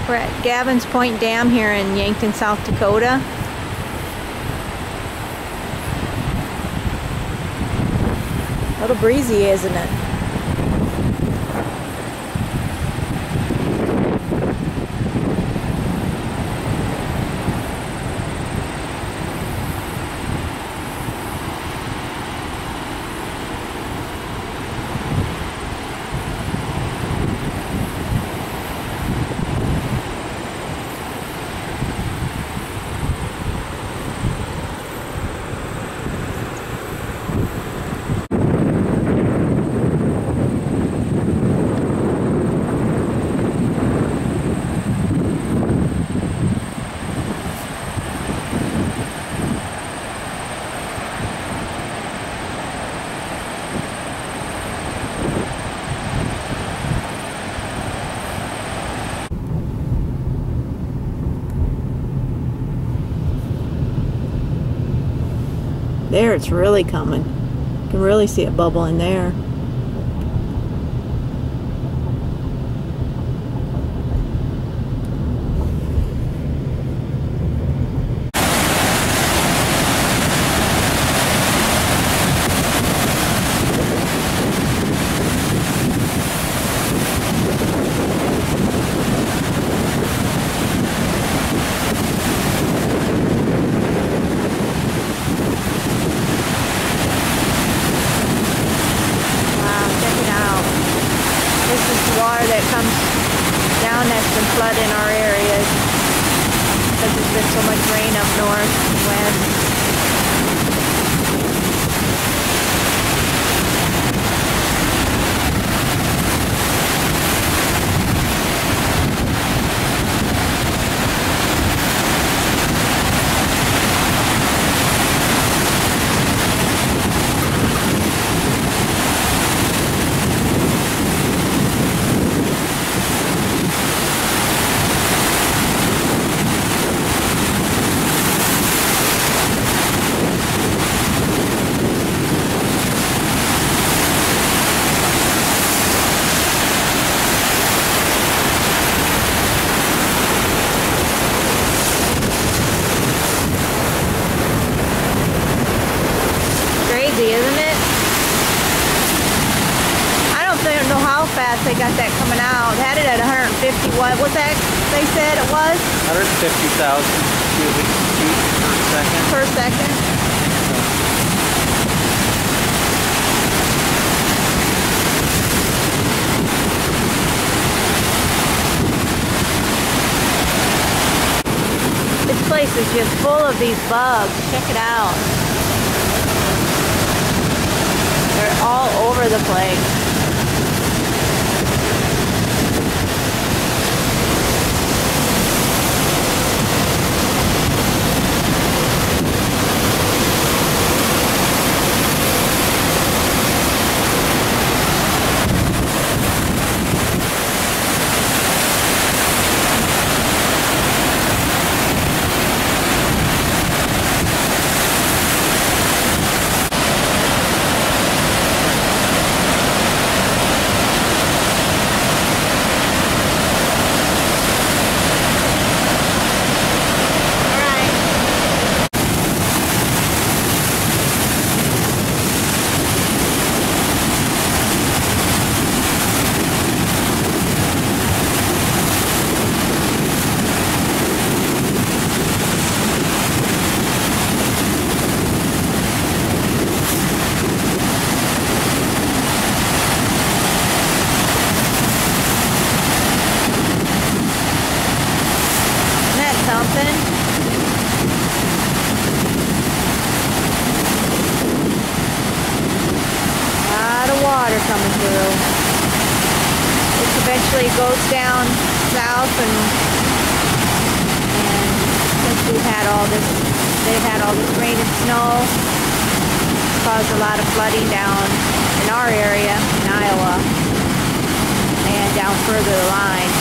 We're at Gavin's Point Dam here in Yankton, South Dakota. A little breezy, isn't it? There, it's really coming. You can really see it bubbling there. Water that comes down that's been flooding our areas because there's been so much rain up north and west. Isn't it? I don't know how fast they got that coming out. Had it at 150. What was that they said it was? 150,000 cubic feet per second. Per second. This place is just full of these bugs. Check it out. They're all over the place. through. Which eventually goes down south, and since they've had all this rain and snow, it's caused a lot of flooding down in our area in Iowa and down further the line.